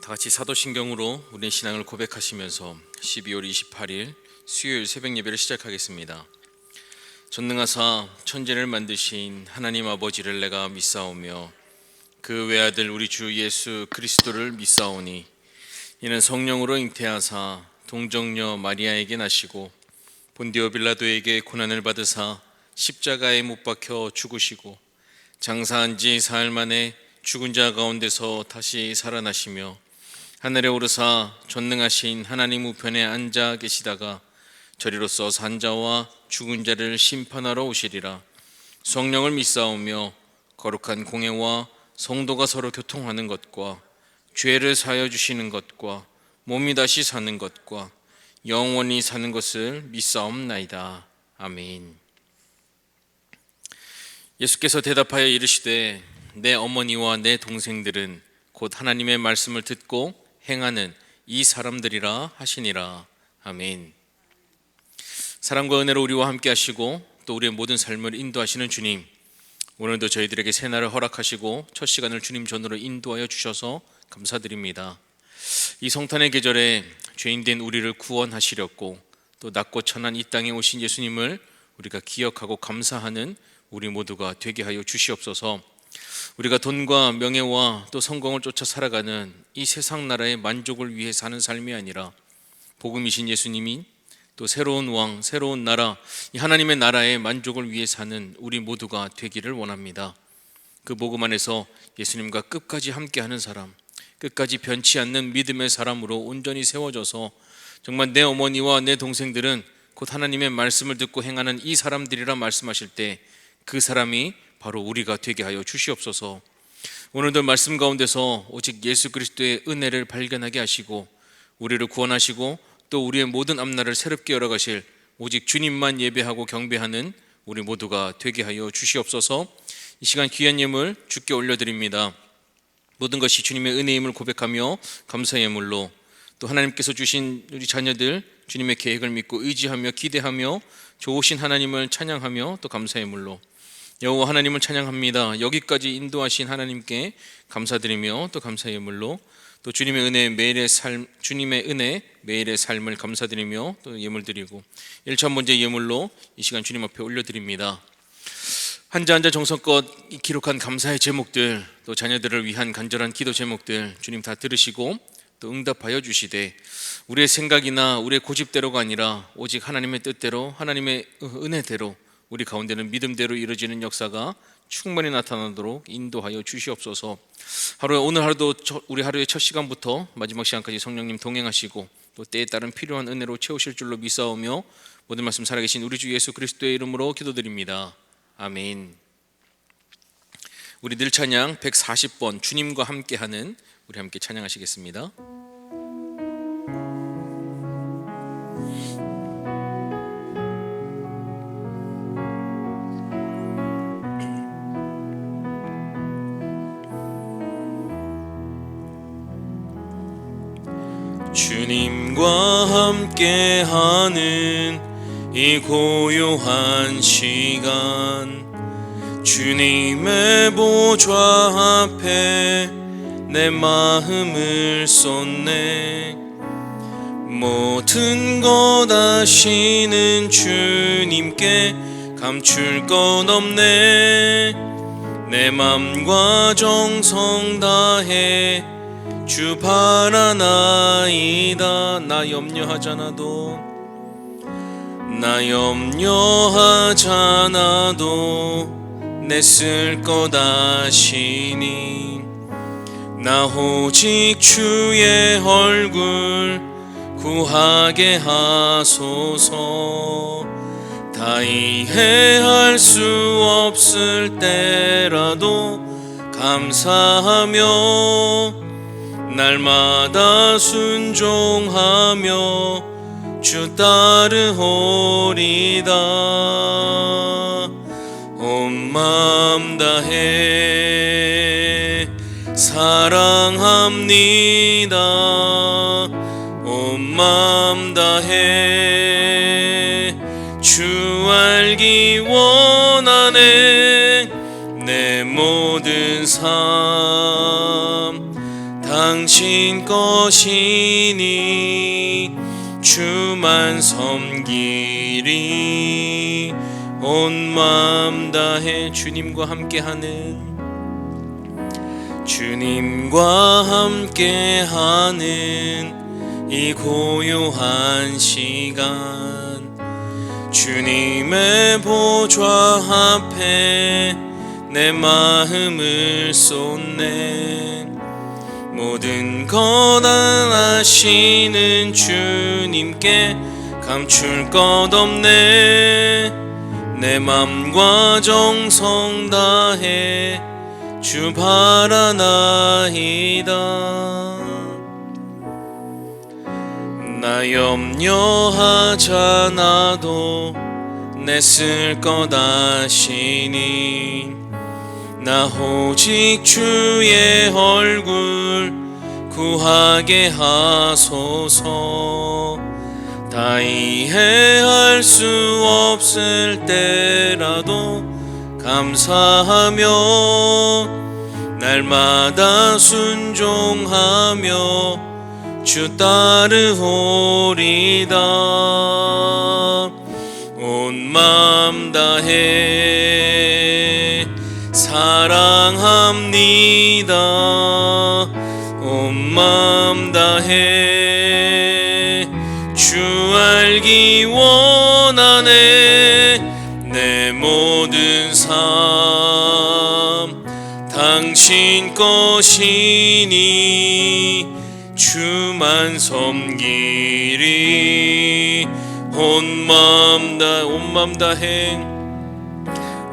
다같이 사도신경으로 우리의 신앙을 고백하시면서 12월 28일 수요일 새벽 예배를 시작하겠습니다. 전능하사 천지를 만드신 하나님 아버지를 내가 믿사오며 그 외아들 우리 주 예수 그리스도를 믿사오니 이는 성령으로 잉태하사 동정녀 마리아에게 나시고 본디오 빌라도에게 고난을 받으사 십자가에 못 박혀 죽으시고 장사한 지 사흘 만에 죽은 자 가운데서 다시 살아나시며 하늘에 오르사 전능하신 하나님 우편에 앉아 계시다가 저리로서 산 자와 죽은 자를 심판하러 오시리라. 성령을 믿사오며 거룩한 공회와 성도가 서로 교통하는 것과 죄를 사하여 주시는 것과 몸이 다시 사는 것과 영원히 사는 것을 믿사옵나이다. 아멘. 예수께서 대답하여 이르시되 내 어머니와 내 동생들은 곧 하나님의 말씀을 듣고 행하는 이 사람들이라 하시니라. 아멘. 사랑과 은혜로 우리와 함께 하시고 또 우리의 모든 삶을 인도하시는 주님, 오늘도 저희들에게 새날을 허락하시고 첫 시간을 주님 전으로 인도하여 주셔서 감사드립니다. 이 성탄의 계절에 죄인된 우리를 구원하시렸고 또 낮고 천한 이 땅에 오신 예수님을 우리가 기억하고 감사하는 우리 모두가 되게 하여 주시옵소서. 우리가 돈과 명예와 또 성공을 쫓아 살아가는 이 세상 나라의 만족을 위해 사는 삶이 아니라 복음이신 예수님이 또 새로운 왕, 새로운 나라, 이 하나님의 나라의 만족을 위해 사는 우리 모두가 되기를 원합니다. 그 복음 안에서 예수님과 끝까지 함께하는 사람, 끝까지 변치 않는 믿음의 사람으로 온전히 세워져서 정말 내 어머니와 내 동생들은 곧 하나님의 말씀을 듣고 행하는 이 사람들이라 말씀하실 때 그 사람이 바로 우리가 되게 하여 주시옵소서. 오늘도 말씀 가운데서 오직 예수 그리스도의 은혜를 발견하게 하시고 우리를 구원하시고 또 우리의 모든 앞날을 새롭게 열어가실 오직 주님만 예배하고 경배하는 우리 모두가 되게 하여 주시옵소서. 이 시간 귀한 예물 주께 올려드립니다. 모든 것이 주님의 은혜임을 고백하며 감사의 예물로 또 하나님께서 주신 우리 자녀들 주님의 계획을 믿고 의지하며 기대하며 좋으신 하나님을 찬양하며 또 감사의 예물로 여호와 하나님을 찬양합니다. 여기까지 인도하신 하나님께 감사드리며 또 감사의 예물로 또 주님의 은혜 매일의 삶, 주님의 은혜 매일의 삶을 감사드리며 또 예물 드리고 1천 번째 예물로 이 시간 주님 앞에 올려드립니다. 한자 한자 정성껏 기록한 감사의 제목들 또 자녀들을 위한 간절한 기도 제목들 주님 다 들으시고 또 응답하여 주시되 우리의 생각이나 우리의 고집대로가 아니라 오직 하나님의 뜻대로 하나님의 은혜대로 우리 가운데는 믿음대로 이루어지는 역사가 충만히 나타나도록 인도하여 주시옵소서. 오늘 하루도 우리 하루의 첫 시간부터 마지막 시간까지 성령님 동행하시고 또 때에 따른 필요한 은혜로 채우실 줄로 믿사오며 모든 말씀 살아계신 우리 주 예수 그리스도의 이름으로 기도드립니다. 아멘. 우리 늘 찬양 140번 주님과 함께하는 우리 함께 찬양하시겠습니다. 주님과 함께하는 이 고요한 시간 주님의 보좌 앞에 내 마음을 쏟네 모든 것 아시는 주님께 감출 것 없네 내 맘과 정성 다해 주 바라나이다 나 염려하잖아도 내 쓸 것 아시니 나 오직 주의 얼굴 구하게 하소서 다 이해할 수 없을 때라도 감사하며 날마다 순종하며 주 따르오리다 온 마음 다해 사랑합니다 온 마음 다해 주 알기 원하네 내 모든 삶 다 당신 것이니 주만 섬기리. 온 마음 다해 주님과 함께하는 이 고요한 시간, 주님의 보좌 앞에 내 마음을 쏟네. 모든 것 아시는 주님께 감출 것 없네. 내 맘과 정성 다해 주 바라나이다. 나 염려하잖아도 내 쓸 것 아시니. 나 오직 주의 얼굴 구하게 하소서. 다 이해할 수 없을 때라도 감사하며 날마다 순종하며 주 따르오리다. 온 마음 다해 사랑합니다. 온 마음 다해 주 알기 원하네. 내 모든 삶 당신 것이니 주만 섬기리. 온 마음 다해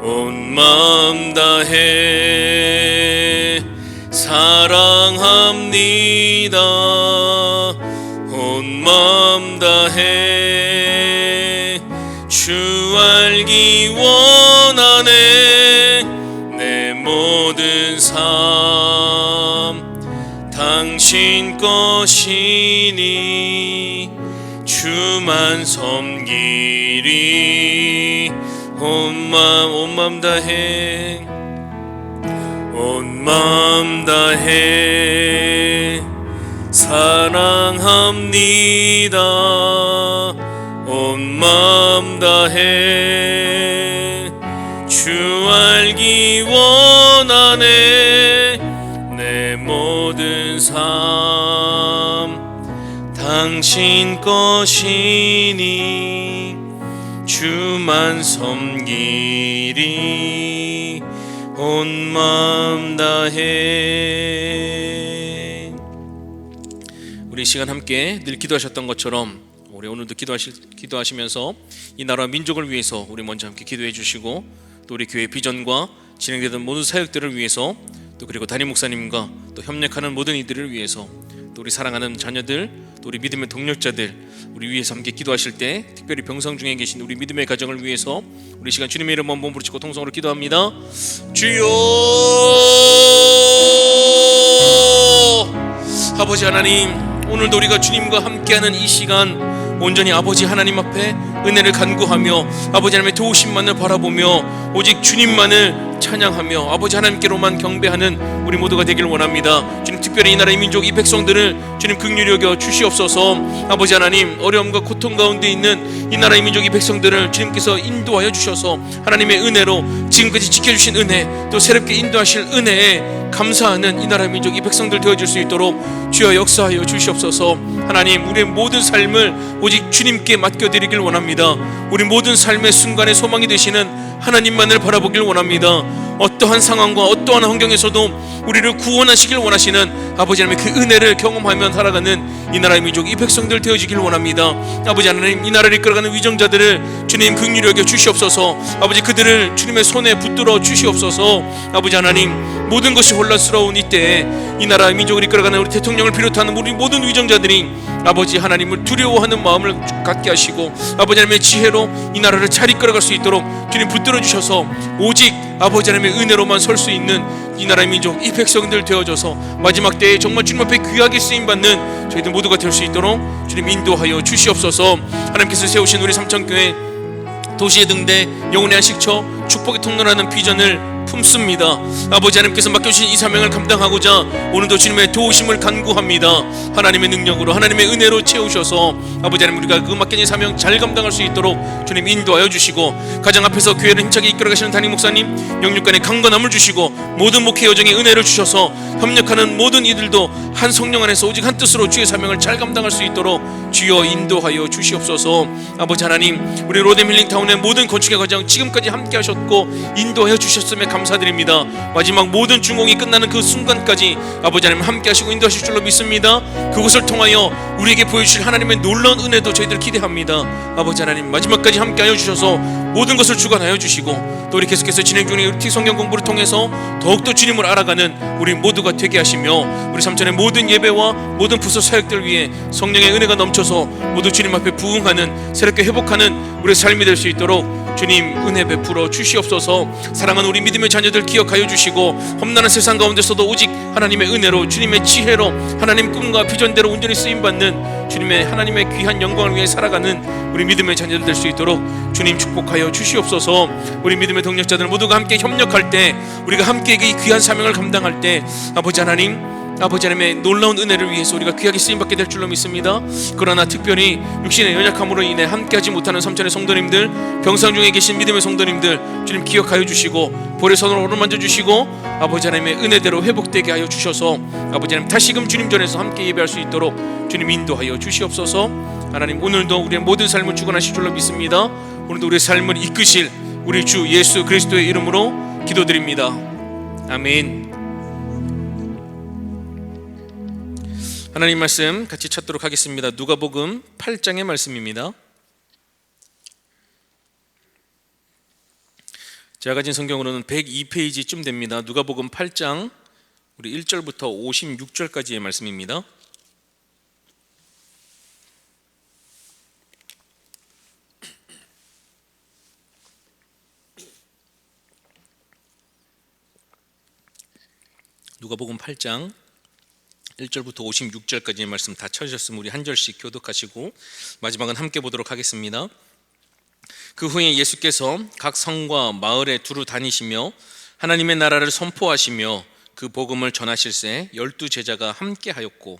온 마음 다해 사랑합니다. 온 마음 다해 주 알기 원하네. 내 모든 삶 당신 것이니 주만 섬기리. 온 마음 다해 온 마음 다해 사랑합니다. 온 마음 다해 주 알기 원하네. 내 모든 삶 당신 것이니 주만 섬기리. 온 마음 다해. 우리 시간 함께 늘 기도하셨던 것처럼 우리 오늘도 기도하시면서 이 나라 민족을 위해서 우리 먼저 함께 기도해 주시고, 또 우리 교회 비전과 진행되던 모든 사역들을 위해서, 또 그리고 담임 목사님과 또 협력하는 모든 이들을 위해서, 또 우리 사랑하는 자녀들, 또 우리 믿음의 동력자들, 우리 위해서 함께 기도하실 때 특별히 병상 중에 계신 우리 믿음의 가정을 위해서 우리 시간 주님의 이름 한번 부르짖고 통성으로 기도합니다. 주여, 아버지 하나님, 오늘도 우리가 주님과 함께하는 이 시간 온전히 아버지 하나님 앞에 은혜를 간구하며 아버지 하나님의 도우심만을 바라보며 오직 주님만을 찬양하며 아버지 하나님께로만 경배하는 우리 모두가 되길 원합니다. 주님, 특별히 이 나라의 민족, 이 백성들을 주님 긍휼히 여겨 주시옵소서. 아버지 하나님, 어려움과 고통 가운데 있는 이 나라의 민족, 이 백성들을 주님께서 인도하여 주셔서 하나님의 은혜로 지금까지 지켜주신 은혜, 또 새롭게 인도하실 은혜에 감사하는 이 나라의 민족, 이 백성들 되어줄 수 있도록 주여 역사하여 주시옵소서. 하나님, 우리의 모든 삶을 오직 주님께 맡겨드리길 원합니다. 우리 모든 삶의 순간의 소망이 되시는 하나님만을 바라보길 원합니다. 어떠한 상황과 어떠한 환경에서도 우리를 구원하시길 원하시는 아버지 하나님의 그 은혜를 경험하며 살아가는 이 나라의 민족, 이 백성들 되어지길 원합니다. 아버지 하나님, 이 나라를 이끌어가는 위정자들을 주님 긍휼히 여겨 주시옵소서. 아버지, 그들을 주님의 손에 붙들어 주시옵소서. 아버지 하나님, 모든 것이 혼란스러운 이때에 이 나라의 민족을 이끌어가는 우리 대통령을 비롯하는 우리 모든 위정자들이 아버지 하나님을 두려워하는 마음을 갖게 하시고 아버지 하나님의 지혜로 이 나라를 잘 이끌어갈 수 있도록 주님 붙들어 주셔서 오직 아버지 하나님의 은혜로만 설 수 있는 이 나라의 민족, 이 백성들 되어져서 마지막 때에 정말 주님 앞에 귀하게 쓰임받는 저희들 모두가 될 수 있도록 주님 인도하여 주시옵소서. 하나님께서 세우신 우리 삼천교회 도시의 등대 영혼의 안식처 축복의 통로라는 비전을 품습니다. 아버지 하나님께서 맡겨주신 이 사명을 감당하고자 오늘도 주님의 도우심을 간구합니다. 하나님의 능력으로, 하나님의 은혜로 채우셔서 아버지 하나님, 우리가 그 맡겨진 사명 잘 감당할 수 있도록 주님 인도하여 주시고, 가정 앞에서 교회를 힘차게 이끌어 가시는 담임 목사님 영육간의 강건함을 주시고, 모든 목회 여정에 은혜를 주셔서 협력하는 모든 이들도 한 성령 안에서 오직 한 뜻으로 주의 사명을 잘 감당할 수 있도록 주여 인도하여 주시옵소서. 아버지 하나님, 우리 로뎀 힐링타운의 모든 건축의 과정 지금까지 함께 하셨고 인도하여 주셨음에 감사드립니다. 마지막 모든 중공이 끝나는 그 순간까지 아버지 하나님 함께 하시고 인도하실 줄로 믿습니다. 그것을 통하여 우리에게 보여주실 하나님의 놀라운 은혜도 저희들 기대합니다. 아버지 하나님, 마지막까지 함께 하여 주셔서 모든 것을 주관하여 주시고, 또 우리 계속해서 진행 중인 우리 성경 공부를 통해서 더욱더 주님을 알아가는 우리 모두가 되게 하시며, 우리 삼천의 모든 예배와 모든 부서 사역들 위해 성령의 은혜가 넘쳐서 모두 주님 앞에 부응하는, 새롭게 회복하는 우리의 삶이 될 수 있도록 주님 은혜 베풀어 주시옵소서. 사랑하는 우리 믿음의 자녀들 기억하여 주시고, 험난한 세상 가운데서도 오직 하나님의 은혜로, 주님의 지혜로, 하나님 꿈과 비전대로 온전히 쓰임받는 주님의 하나님의 귀한 영광을 위해 살아가는 우리 믿음의 자녀들 될 수 있도록 주님 축복하여 주시옵소서. 우리 믿음의 동력자들 모두가 함께 협력할 때, 우리가 함께 이 귀한 사명을 감당할 때 아버지 하나님, 아버지 하나님의 놀라운 은혜를 위해서 우리가 귀하게 쓰임받게 될 줄로 믿습니다. 그러나 특별히 육신의 연약함으로 인해 함께하지 못하는 삼천의 성도님들, 병상 중에 계신 믿음의 성도님들 주님 기억하여 주시고, 볼의 손으로 오르만져 주시고, 아버지 하나님의 은혜대로 회복되게 하여 주셔서 아버지 하나님 다시금 주님 전에서 함께 예배할 수 있도록 주님 인도하여 주시옵소서. 하나님, 오늘도 우리의 모든 삶을 주관하실 줄로 믿습니다. 오늘도 우리의 삶을 이끄실 우리 주 예수 그리스도의 이름으로 기도드립니다. 아멘. 하나님 말씀 같이 찾도록 하겠습니다. 누가복음 8장의 말씀입니다. 제가 가진 성경으로는 102페이지쯤 됩니다. 누가복음 8장 우리 1절부터 56절까지의 말씀입니다. 누가복음 8장 1절부터 56절까지의 말씀 다 찾으셨으면 우리 한 절씩 교독하시고 마지막은 함께 보도록 하겠습니다. 그 후에 예수께서 각 성과 마을에 두루 다니시며 하나님의 나라를 선포하시며 그 복음을 전하실새 12제자가 함께 하였고,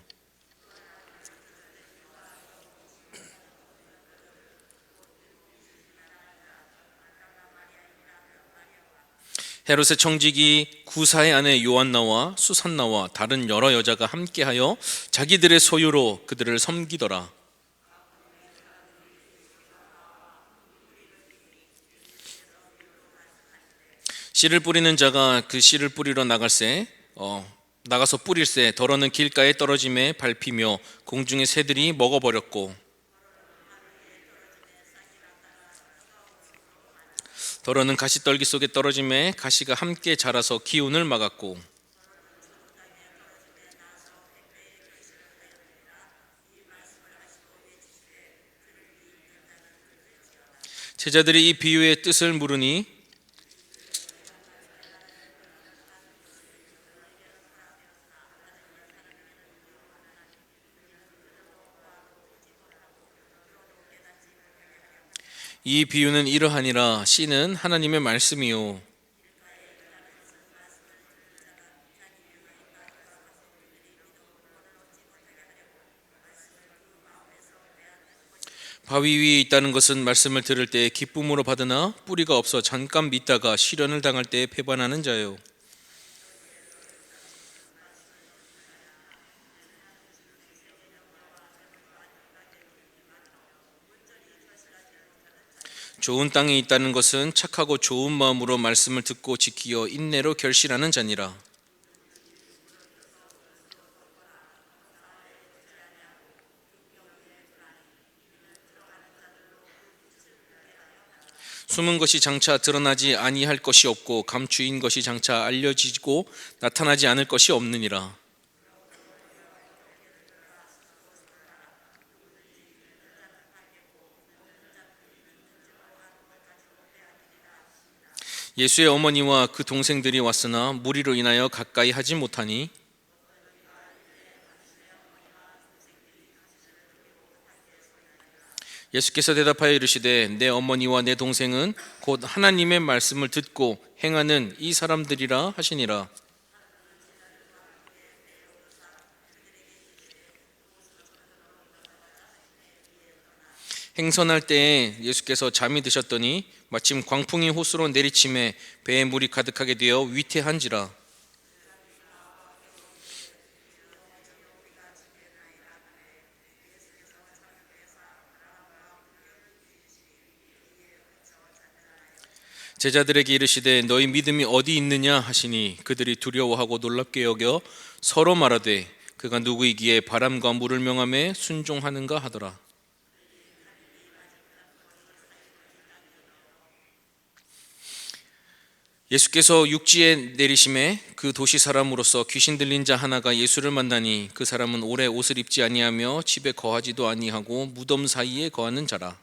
헤롯의 청지기 구사의 아내 요한나와 수산나와 다른 여러 여자가 함께하여 자기들의 소유로 그들을 섬기더라. 씨를 뿌리는 자가 그 씨를 뿌리러 나가서 뿌릴새 더러는 길가에 떨어짐에 밟히며 공중의 새들이 먹어버렸고, 더러는 가시떨기 속에 떨어짐에 가시가 함께 자라서 기운을 막았고, 제자들이 이 비유의 뜻을 물으니 이 비유는 이러하니라. 씨는 하나님의 말씀이요 바위 위에 있다는 것은 말씀을 들을 때 기쁨으로 받으나 뿌리가 없어 잠깐 믿다가 시련을 당할 때 배반하는 자요. 좋은 땅에 있다는 것은 착하고 좋은 마음으로 말씀을 듣고 지키어 인내로 결실하는 자니라. 숨은 것이 장차 드러나지 아니할 것이 없고 감추인 것이 장차 알려지고 나타나지 않을 것이 없느니라. 예수의 어머니와 그 동생들이 왔으나 무리로 인하여 가까이 하지 못하니 예수께서 대답하여 이르시되 내 어머니와 내 동생은 곧 하나님의 말씀을 듣고 행하는 이 사람들이라 하시니라. 행선할 때에 예수께서 잠이 드셨더니 마침 광풍이 호수로 내리침에 배에 물이 가득하게 되어 위태한지라. 제자들에게 이르시되 너희 믿음이 어디 있느냐 하시니 그들이 두려워하고 놀랍게 여겨 서로 말하되 그가 누구이기에 바람과 물을 명함에 순종하는가 하더라. 예수께서 육지에 내리심에 그 도시 사람으로서 귀신 들린 자 하나가 예수를 만나니 그 사람은 오래 옷을 입지 아니하며 집에 거하지도 아니하고 무덤 사이에 거하는 자라.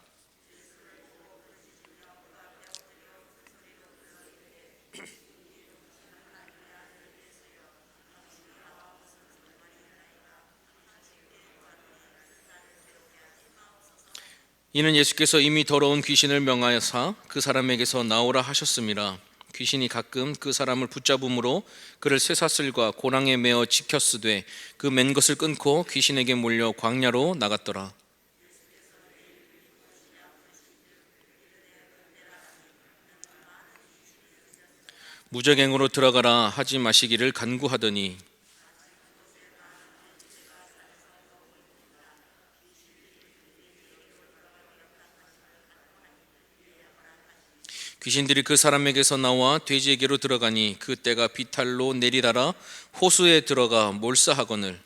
이는 예수께서 이미 더러운 귀신을 명하여사 그 사람에게서 나오라 하셨음이라. 귀신이 가끔 그 사람을 붙잡음으로 그를 쇠사슬과 고랑에 매어 지켰으되 그 맨 것을 끊고 귀신에게 몰려 광야로 나갔더라. 무적행으로 들어가라 하지 마시기를 간구하더니 귀신들이 그 사람에게서 나와 돼지에게로 들어가니 그 떼가 비탈로 내리달아 호수에 들어가 몰사하거늘.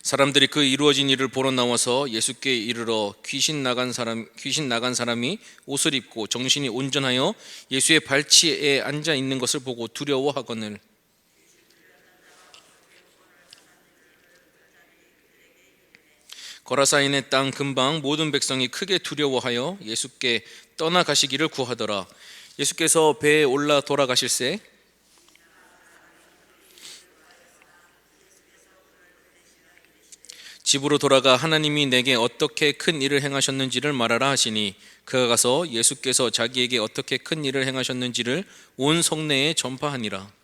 사람들이 그 이루어진 일을 보러 나와서 예수께 이르러 귀신 나간 사람이 옷을 입고 정신이 온전하여 예수의 발치에 앉아 있는 것을 보고 두려워하거늘. 거라사인의 땅 근방 모든 백성이 크게 두려워하여 예수께 떠나가시기를 구하더라. 예수께서 배에 올라 돌아가실새 집으로 돌아가 하나님이 내게 어떻게 큰 일을 행하셨는지를 말하라 하시니 그가 가서 예수께서 자기에게 어떻게 큰 일을 행하셨는지를 온 성내에 전파하니라.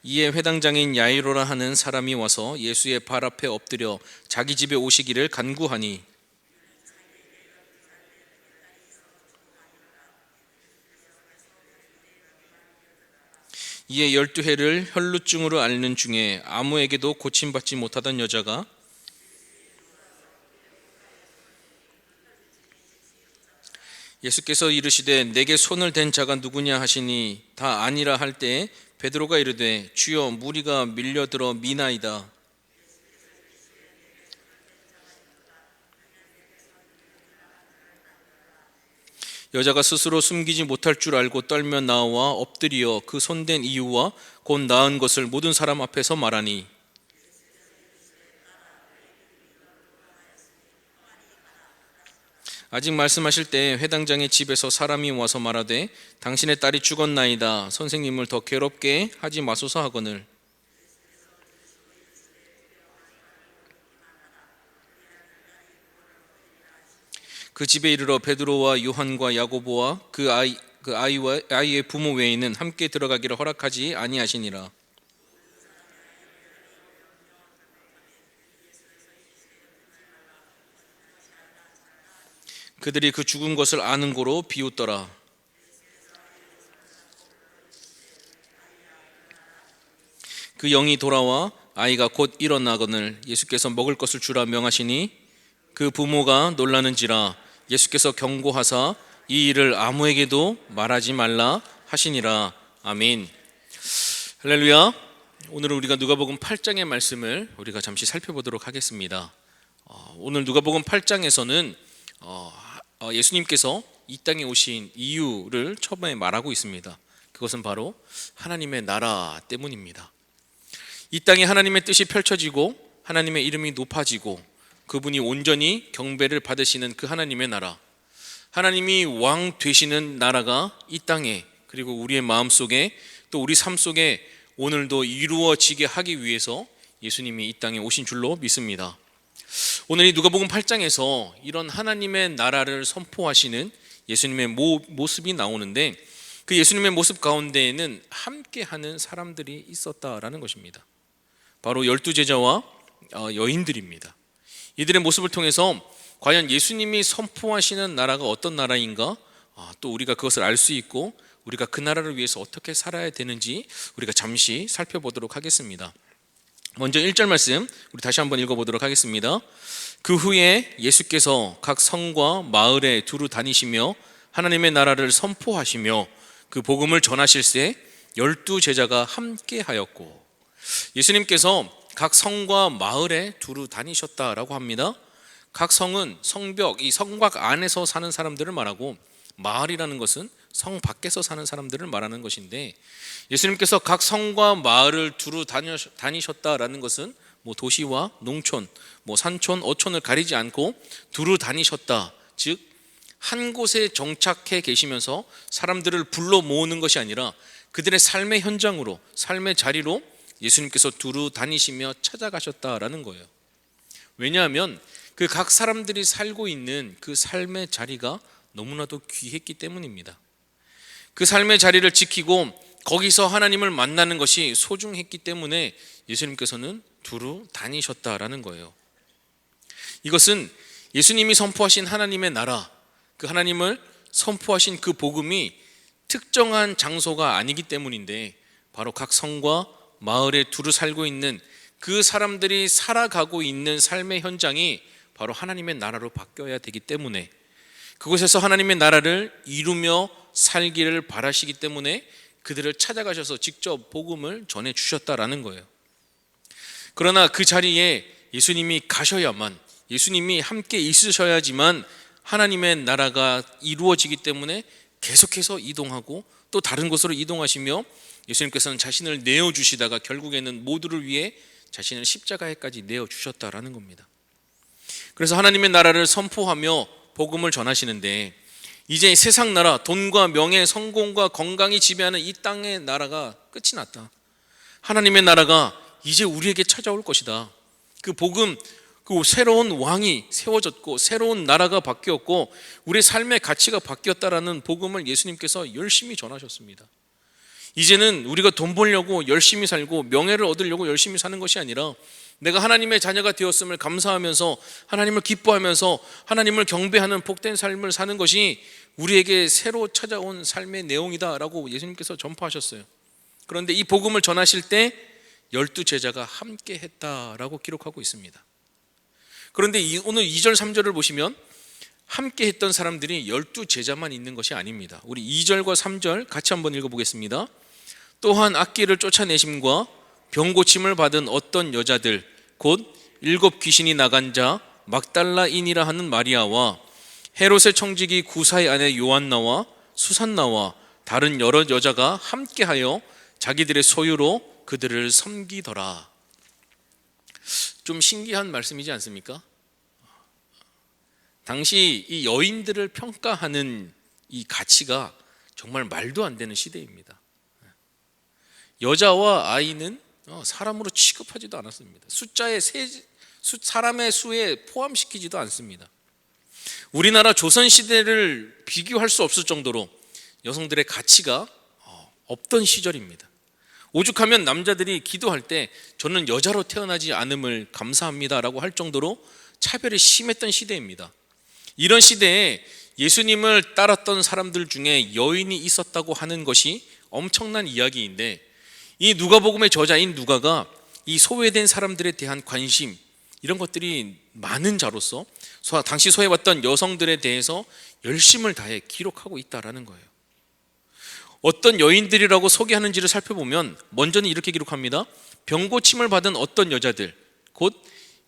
이에 회당장인 야이로라 하는 사람이 와서 예수의 발 앞에 엎드려 자기 집에 오시기를 간구하니 이에 12해를 혈루증으로 앓는 중에 아무에게도 고침받지 못하던 여자가 예수께서 이르시되 내게 손을 댄 자가 누구냐 하시니 다 아니라 할 때에 베드로가 이르되 주여 무리가 밀려들어 미나이다. 여자가 스스로 숨기지 못할 줄 알고 떨며 나와 엎드리어 그 손댄 이유와 곧 나은 것을 모든 사람 앞에서 말하니 아직 말씀하실 때 회당장의 집에서 사람이 와서 말하되 당신의 딸이 죽었나이다. 선생님을 더 괴롭게 하지 마소서 하거늘. 그 집에 이르러 베드로와 요한과 야고보와 아이의 부모 외에는 함께 들어가기를 허락하지 아니하시니라. 그들이 그 죽은 것을 아는 고로 비웃더라. 그 영이 돌아와 아이가 곧 일어나거늘 예수께서 먹을 것을 주라 명하시니 그 부모가 놀라는지라. 예수께서 경고하사 이 일을 아무에게도 말하지 말라 하시니라. 아멘. 할렐루야. 오늘은 우리가 누가복음 8장의 말씀을 우리가 잠시 살펴보도록 하겠습니다. 오늘 누가복음 8장에서는 예수님께서 이 땅에 오신 이유를 처음에 말하고 있습니다. 그것은 바로 하나님의 나라 때문입니다. 이 땅에 하나님의 뜻이 펼쳐지고 하나님의 이름이 높아지고 그분이 온전히 경배를 받으시는 그 하나님의 나라, 하나님이 왕 되시는 나라가 이 땅에 그리고 우리의 마음속에 또 우리 삶 속에 오늘도 이루어지게 하기 위해서 예수님이 이 땅에 오신 줄로 믿습니다. 오늘 이 누가복음 8장에서 이런 하나님의 나라를 선포하시는 예수님의 모습이 나오는데, 그 예수님의 모습 가운데에는 함께하는 사람들이 있었다라는 것입니다. 바로 12제자와 여인들입니다. 이들의 모습을 통해서 과연 예수님이 선포하시는 나라가 어떤 나라인가, 또 우리가 그것을 알 수 있고 우리가 그 나라를 위해서 어떻게 살아야 되는지 우리가 잠시 살펴보도록 하겠습니다. 먼저 1절 말씀 우리 다시 한번 읽어보도록 하겠습니다. 그 후에 예수께서 각 성과 마을에 두루 다니시며 하나님의 나라를 선포하시며 그 복음을 전하실새 12제자가 함께 하였고. 예수님께서 각 성과 마을에 두루 다니셨다라고 합니다. 각 성은 성벽, 이 성곽 안에서 사는 사람들을 말하고, 마을이라는 것은 성 밖에서 사는 사람들을 말하는 것인데, 예수님께서 각 성과 마을을 두루 다니셨다라는 것은 도시와 농촌, 산촌, 어촌을 가리지 않고 두루 다니셨다. 즉 한 곳에 정착해 계시면서 사람들을 불러 모으는 것이 아니라 그들의 삶의 현장으로, 삶의 자리로 예수님께서 두루 다니시며 찾아가셨다라는 거예요. 왜냐하면 그 각 사람들이 살고 있는 그 삶의 자리가 너무나도 귀했기 때문입니다. 그 삶의 자리를 지키고 거기서 하나님을 만나는 것이 소중했기 때문에 예수님께서는 두루 다니셨다라는 거예요. 이것은 예수님이 선포하신 하나님의 나라, 그 하나님을 선포하신 그 복음이 특정한 장소가 아니기 때문인데, 바로 각 성과 마을에 두루 살고 있는 그 사람들이 살아가고 있는 삶의 현장이 바로 하나님의 나라로 바뀌어야 되기 때문에, 그곳에서 하나님의 나라를 이루며 살기를 바라시기 때문에 그들을 찾아가셔서 직접 복음을 전해 주셨다라는 거예요. 그러나 그 자리에 예수님이 가셔야만, 예수님이 함께 있으셔야지만 하나님의 나라가 이루어지기 때문에 계속해서 이동하고 또 다른 곳으로 이동하시며, 예수님께서는 자신을 내어주시다가 결국에는 모두를 위해 자신을 십자가에까지 내어주셨다라는 겁니다. 그래서 하나님의 나라를 선포하며 복음을 전하시는데, 이제 세상 나라, 돈과 명예, 성공과 건강이 지배하는 이 땅의 나라가 끝이 났다. 하나님의 나라가 이제 우리에게 찾아올 것이다. 그 복음, 그 새로운 왕이 세워졌고 새로운 나라가 바뀌었고 우리의 삶의 가치가 바뀌었다라는 복음을 예수님께서 열심히 전하셨습니다. 이제는 우리가 돈 벌려고 열심히 살고 명예를 얻으려고 열심히 사는 것이 아니라, 내가 하나님의 자녀가 되었음을 감사하면서 하나님을 기뻐하면서 하나님을 경배하는 복된 삶을 사는 것이 우리에게 새로 찾아온 삶의 내용이다라고 예수님께서 전파하셨어요. 그런데 이 복음을 전하실 때 12제자가 함께 했다라고 기록하고 있습니다. 그런데 오늘 2절 3절을 보시면 함께 했던 사람들이 12제자만 있는 것이 아닙니다. 우리 2절과 3절 같이 한번 읽어보겠습니다. 또한 악기를 쫓아내심과 병고침을 받은 어떤 여자들, 곧 7 귀신이 나간 자 막달라인이라 하는 마리아와 헤롯의 청지기 구사의 아내 요한나와 수산나와 다른 여러 여자가 함께하여 자기들의 소유로 그들을 섬기더라. 좀 신기한 말씀이지 않습니까? 당시 이 여인들을 평가하는 이 가치가 정말 말도 안 되는 시대입니다. 여자와 아이는 사람으로 취급하지도 않았습니다. 사람의 수에 포함시키지도 않습니다. 우리나라 조선시대를 비교할 수 없을 정도로 여성들의 가치가 없던 시절입니다. 오죽하면 남자들이 기도할 때 저는 여자로 태어나지 않음을 감사합니다라고 할 정도로 차별이 심했던 시대입니다. 이런 시대에 예수님을 따랐던 사람들 중에 여인이 있었다고 하는 것이 엄청난 이야기인데, 이 누가복음의 저자인 누가가 이 소외된 사람들에 대한 관심, 이런 것들이 많은 자로서 당시 소외받던 여성들에 대해서 열심을 다해 기록하고 있다라는 거예요. 어떤 여인들이라고 소개하는지를 살펴보면 먼저는 이렇게 기록합니다. 병고침을 받은 어떤 여자들, 곧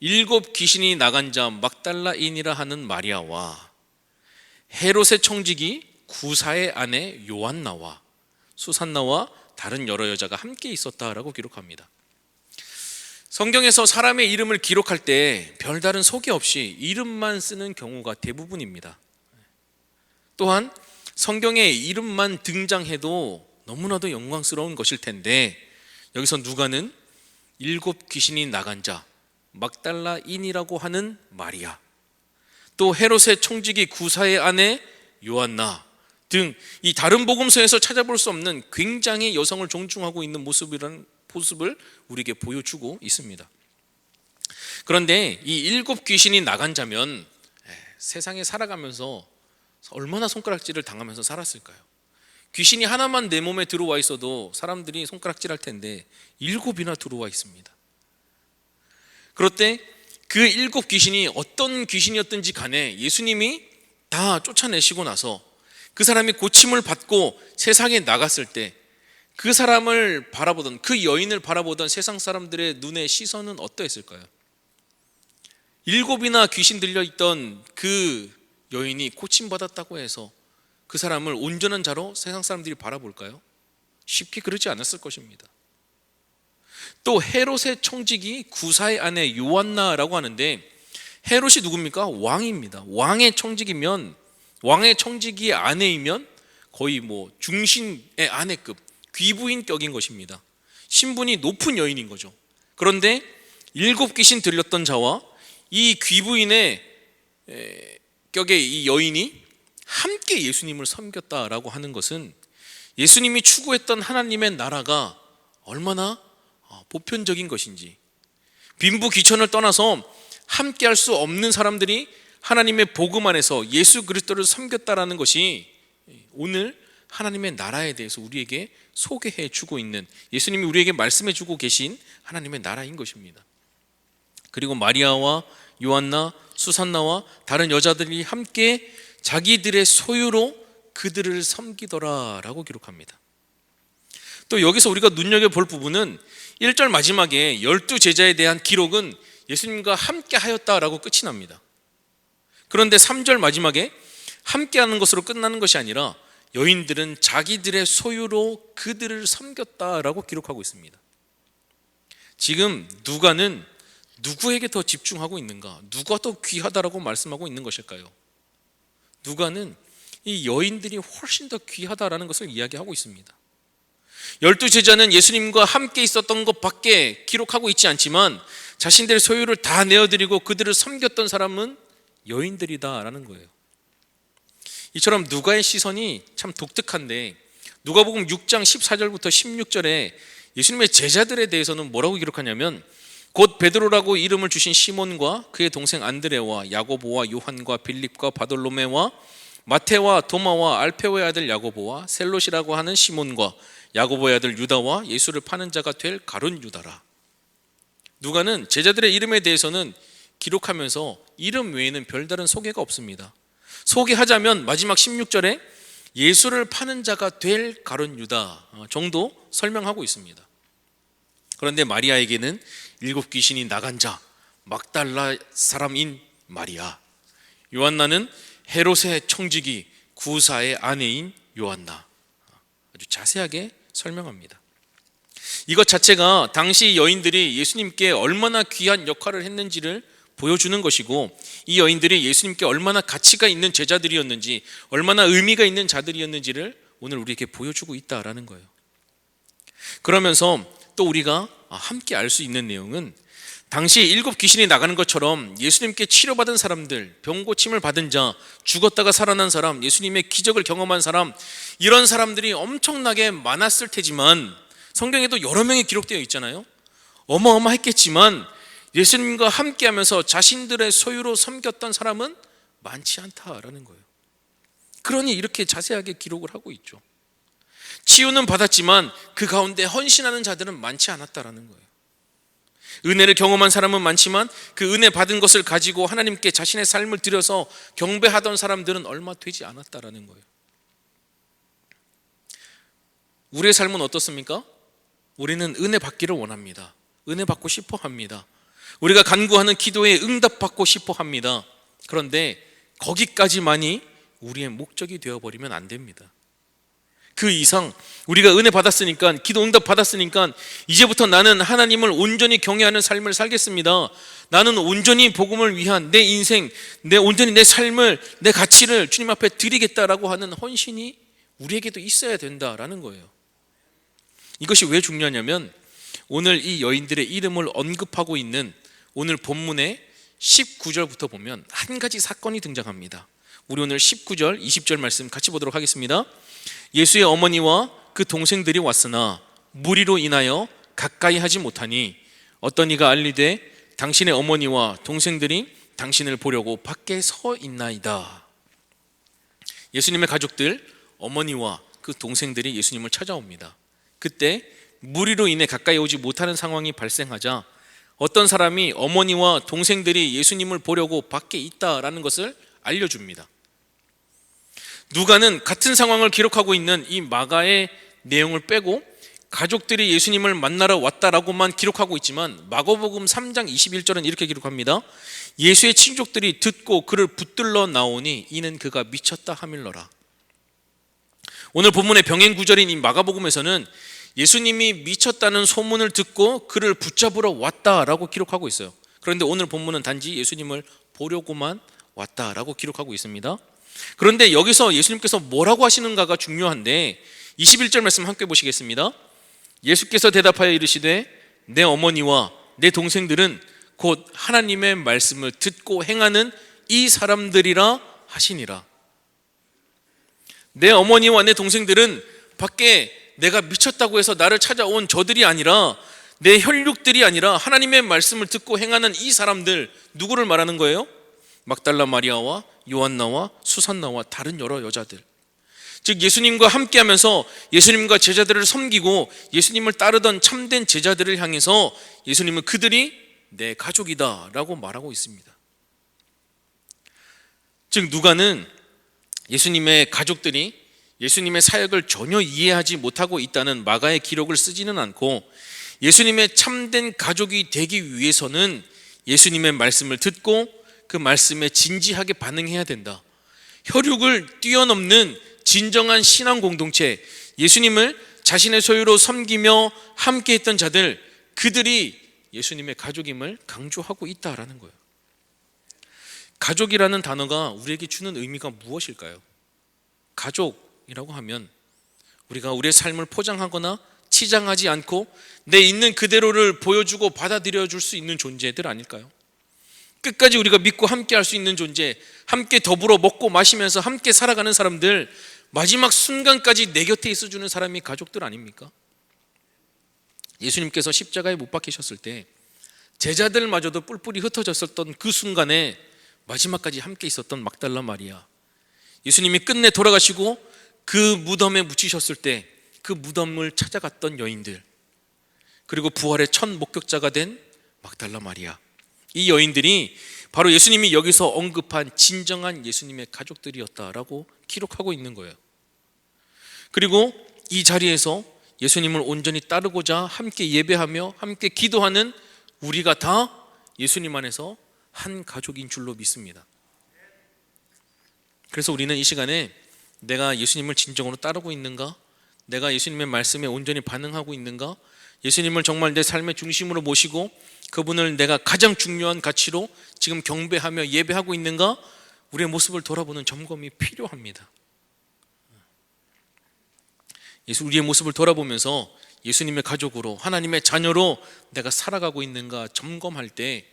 7 귀신이 나간 자 막달라인이라 하는 마리아와 헤롯의 청지기 구사의 아내 요한나와 수산나와 다른 여러 여자가 함께 있었다라고 기록합니다. 성경에서 사람의 이름을 기록할 때 별다른 소개 없이 이름만 쓰는 경우가 대부분입니다. 또한 성경에 이름만 등장해도 너무나도 영광스러운 것일 텐데, 여기서 누가는 7 귀신이 나간 자 막달라인이라고 하는 마리아, 또 헤롯의 청지기 구사의 아내 요한나 등 이 다른 복음서에서 찾아볼 수 없는 굉장히 여성을 존중하고 있는 모습을 우리에게 보여주고 있습니다. 그런데 이 7 귀신이 나간 자면 세상에 살아가면서 얼마나 손가락질을 당하면서 살았을까요? 귀신이 하나만 내 몸에 들어와 있어도 사람들이 손가락질할 텐데 7이나 들어와 있습니다. 그럴 때 그 7 귀신이 어떤 귀신이었든지 간에 예수님이 다 쫓아내시고 나서 그 사람이 고침을 받고 세상에 나갔을 때 그 사람을 바라보던, 그 여인을 바라보던 세상 사람들의 눈의 시선은 어떠했을까요? 7이나 귀신 들려있던 그 여인이 고침받았다고 해서 그 사람을 온전한 자로 세상 사람들이 바라볼까요? 쉽게 그러지 않았을 것입니다. 또 헤롯의 청지기 구사의 아내 요한나라고 하는데, 헤롯이 누굽니까? 왕입니다. 왕의 청지기면, 왕의 청지기의 아내이면 거의 중신의 아내급, 귀부인격인 것입니다. 신분이 높은 여인인 거죠. 그런데 7 귀신 들렸던 자와 이 귀부인의 격의 이 여인이 함께 예수님을 섬겼다라고 하는 것은 예수님이 추구했던 하나님의 나라가 얼마나 보편적인 것인지, 빈부 귀천을 떠나서 함께 할 수 없는 사람들이 하나님의 복음 안에서 예수 그리스도를 섬겼다라는 것이 오늘 하나님의 나라에 대해서 우리에게 소개해 주고 있는, 예수님이 우리에게 말씀해 주고 계신 하나님의 나라인 것입니다. 그리고 마리아와 요한나, 수산나와 다른 여자들이 함께 자기들의 소유로 그들을 섬기더라라고 기록합니다. 또 여기서 우리가 눈여겨볼 부분은 1절 마지막에 12 제자에 대한 기록은 예수님과 함께 하였다라고 끝이 납니다. 그런데 3절 마지막에 함께하는 것으로 끝나는 것이 아니라 여인들은 자기들의 소유로 그들을 섬겼다라고 기록하고 있습니다. 지금 누가는 누구에게 더 집중하고 있는가? 누가 더 귀하다라고 말씀하고 있는 것일까요? 누가는 이 여인들이 훨씬 더 귀하다라는 것을 이야기하고 있습니다. 12 제자는 예수님과 함께 있었던 것밖에 기록하고 있지 않지만 자신들의 소유를 다 내어드리고 그들을 섬겼던 사람은 여인들이다라는 거예요. 이처럼 누가의 시선이 참 독특한데, 누가복음 6장 14절부터 16절에 예수님의 제자들에 대해서는 뭐라고 기록하냐면, 곧 베드로라고 이름을 주신 시몬과 그의 동생 안드레와 야고보와 요한과 빌립과 바돌로메와 마테와 도마와 알페오의 아들 야고보와 셀롯이라고 하는 시몬과 야고보의 아들 유다와 예수를 파는 자가 될 가룟 유다라. 누가는 제자들의 이름에 대해서는 기록하면서 이름 외에는 별다른 소개가 없습니다. 소개하자면 마지막 16절에 예수를 파는 자가 될 가룟 유다 정도 설명하고 있습니다. 그런데 마리아에게는 7 귀신이 나간 자 막달라 사람인 마리아, 요한나는 헤롯의 청지기 구사의 아내인 요한나, 아주 자세하게 설명합니다. 이것 자체가 당시 여인들이 예수님께 얼마나 귀한 역할을 했는지를 보여주는 것이고, 이 여인들이 예수님께 얼마나 가치가 있는 제자들이었는지, 얼마나 의미가 있는 자들이었는지를 오늘 우리에게 보여주고 있다라는 거예요. 그러면서 또 우리가 함께 알 수 있는 내용은, 당시 7 귀신이 나가는 것처럼 예수님께 치료받은 사람들, 병 고침을 받은 자, 죽었다가 살아난 사람, 예수님의 기적을 경험한 사람, 이런 사람들이 엄청나게 많았을 테지만, 성경에도 여러 명이 기록되어 있잖아요. 어마어마했겠지만 예수님과 함께하면서 자신들의 소유로 섬겼던 사람은 많지 않다라는 거예요. 그러니 이렇게 자세하게 기록을 하고 있죠. 치유는 받았지만 그 가운데 헌신하는 자들은 많지 않았다라는 거예요. 은혜를 경험한 사람은 많지만 그 은혜 받은 것을 가지고 하나님께 자신의 삶을 들여서 경배하던 사람들은 얼마 되지 않았다라는 거예요. 우리의 삶은 어떻습니까? 우리는 은혜 받기를 원합니다. 은혜 받고 싶어 합니다. 우리가 간구하는 기도에 응답받고 싶어 합니다. 그런데 거기까지만이 우리의 목적이 되어버리면 안 됩니다. 그 이상 우리가 은혜 받았으니까, 기도 응답 받았으니까 이제부터 나는 하나님을 온전히 경외하는 삶을 살겠습니다. 나는 온전히 복음을 위한 내 인생, 온전히 내 삶을, 내 가치를 주님 앞에 드리겠다라고 하는 헌신이 우리에게도 있어야 된다라는 거예요. 이것이 왜 중요하냐면 오늘 이 여인들의 이름을 언급하고 있는 오늘 본문의 19절부터 보면 한 가지 사건이 등장합니다. 우리 오늘 19절, 20절 말씀 같이 보도록 하겠습니다. 예수의 어머니와 그 동생들이 왔으나 무리로 인하여 가까이 하지 못하니 어떤 이가 알리되 당신의 어머니와 동생들이 당신을 보려고 밖에 서 있나이다. 예수님의 가족들, 어머니와 그 동생들이 예수님을 찾아옵니다. 그때 무리로 인해 가까이 오지 못하는 상황이 발생하자 어떤 사람이 어머니와 동생들이 예수님을 보려고 밖에 있다라는 것을 알려줍니다. 누가는 같은 상황을 기록하고 있는 이 마가의 내용을 빼고 가족들이 예수님을 만나러 왔다라고만 기록하고 있지만 마가복음 3장 21절은 이렇게 기록합니다. 예수의 친족들이 듣고 그를 붙들러 나오니 이는 그가 미쳤다 하밀러라. 오늘 본문의 병행 구절인 이 마가복음에서는 예수님이 미쳤다는 소문을 듣고 그를 붙잡으러 왔다라고 기록하고 있어요. 그런데 오늘 본문은 단지 예수님을 보려고만 왔다라고 기록하고 있습니다. 그런데 여기서 예수님께서 뭐라고 하시는가가 중요한데 21절 말씀 함께 보시겠습니다. 예수께서 대답하여 이르시되 내 어머니와 내 동생들은 곧 하나님의 말씀을 듣고 행하는 이 사람들이라 하시니라. 내 어머니와 내 동생들은 밖에 내가 미쳤다고 해서 나를 찾아온 저들이 아니라 내 혈육들이 아니라 하나님의 말씀을 듣고 행하는 이 사람들, 누구를 말하는 거예요? 막달라 마리아와 요한나와 수산나와 다른 여러 여자들, 즉 예수님과 함께하면서 예수님과 제자들을 섬기고 예수님을 따르던 참된 제자들을 향해서 예수님은 그들이 내 가족이다 라고 말하고 있습니다. 즉 누가는 예수님의 가족들이 예수님의 사역을 전혀 이해하지 못하고 있다는 마가의 기록을 쓰지는 않고 예수님의 참된 가족이 되기 위해서는 예수님의 말씀을 듣고 그 말씀에 진지하게 반응해야 된다. 혈육을 뛰어넘는 진정한 신앙 공동체, 예수님을 자신의 소유로 섬기며 함께했던 자들, 그들이 예수님의 가족임을 강조하고 있다라는 거예요. 가족이라는 단어가 우리에게 주는 의미가 무엇일까요? 가족이라고 하면 우리가 우리의 삶을 포장하거나 치장하지 않고 내 있는 그대로를 보여주고 받아들여 줄 수 있는 존재들 아닐까요? 끝까지 우리가 믿고 함께 할 수 있는 존재, 함께 더불어 먹고 마시면서 함께 살아가는 사람들, 마지막 순간까지 내 곁에 있어주는 사람이 가족들 아닙니까? 예수님께서 십자가에 못 박히셨을 때 제자들마저도 뿔뿔이 흩어졌었던 그 순간에 마지막까지 함께 있었던 막달라 마리아, 예수님이 끝내 돌아가시고 그 무덤에 묻히셨을 때 그 무덤을 찾아갔던 여인들, 그리고 부활의 첫 목격자가 된 막달라 마리아, 이 여인들이 바로 예수님이 여기서 언급한 진정한 예수님의 가족들이었다라고 기록하고 있는 거예요. 그리고 이 자리에서 예수님을 온전히 따르고자 함께 예배하며 함께 기도하는 우리가 다 예수님 안에서 한 가족인 줄로 믿습니다. 그래서 우리는 이 시간에 내가 예수님을 진정으로 따르고 있는가? 내가 예수님의 말씀에 온전히 반응하고 있는가? 예수님을 정말 내 삶의 중심으로 모시고 그분을 내가 가장 중요한 가치로 지금 경배하며 예배하고 있는가? 우리의 모습을 돌아보는 점검이 필요합니다. 우리의 모습을 돌아보면서 예수님의 가족으로, 하나님의 자녀로 내가 살아가고 있는가 점검할 때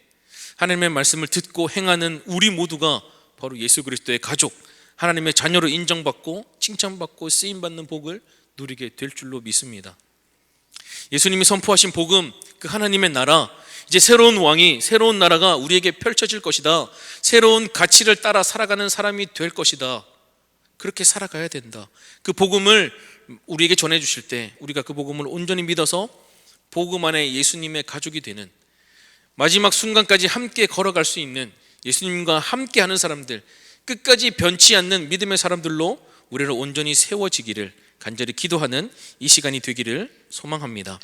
하나님의 말씀을 듣고 행하는 우리 모두가 바로 예수 그리스도의 가족, 하나님의 자녀로 인정받고 칭찬받고 쓰임받는 복을 누리게 될 줄로 믿습니다. 예수님이 선포하신 복음, 그 하나님의 나라, 이제 새로운 왕이, 새로운 나라가 우리에게 펼쳐질 것이다. 새로운 가치를 따라 살아가는 사람이 될 것이다. 그렇게 살아가야 된다. 그 복음을 우리에게 전해주실 때 우리가 그 복음을 온전히 믿어서 복음 안에 예수님의 가족이 되는, 마지막 순간까지 함께 걸어갈 수 있는, 예수님과 함께하는 사람들, 끝까지 변치 않는 믿음의 사람들로 우리를 온전히 세워지기를 간절히 기도하는 이 시간이 되기를 소망합니다.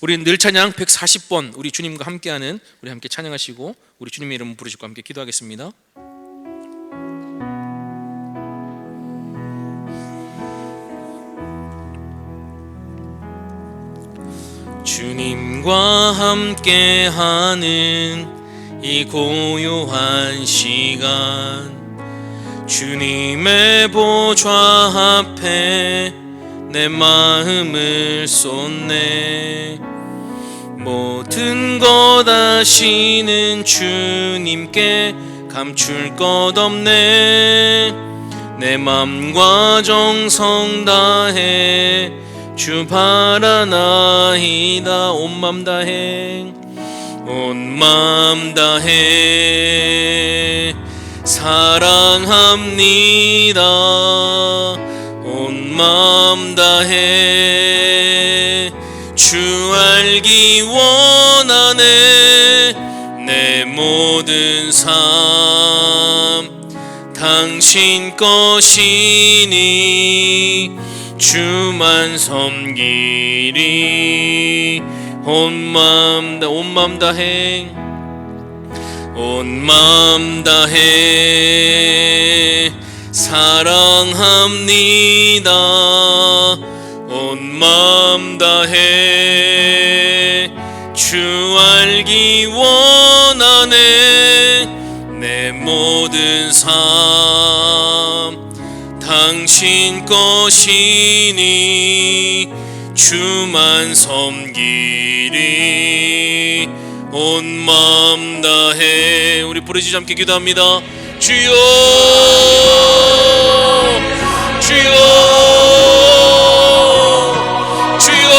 우리 늘 찬양 140번 우리 주님과 함께하는, 우리 함께 찬양하시고 우리 주님의 이름 부르시고 함께 기도하겠습니다. 주님과 함께하는 이 고요한 시간, 주님의 보좌 앞에 내 마음을 쏟네. 모든 것 아시는 주님께 감출 것 없네. 내 맘과 정성 다해 주 바라나이다. 온 맘 다해 온 맘 다해 사랑합니다. 온 맘 다해 주 알기 원하네. 내 모든 삶 당신 것이니 주만 섬기리. 온 맘 다해 온 맘 다해 사랑합니다. 온 맘 다해 주 알기 원하네. 내 모든 삶 당신 것이니 주만 섬기리. 온 맘 다해 우리 부르짖어 함께 기도합니다. 주여 주여 주여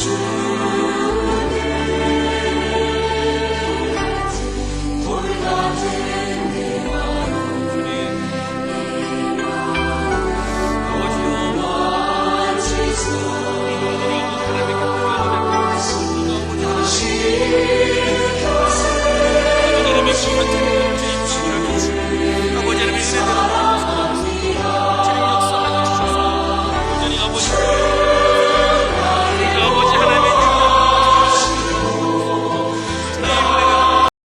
주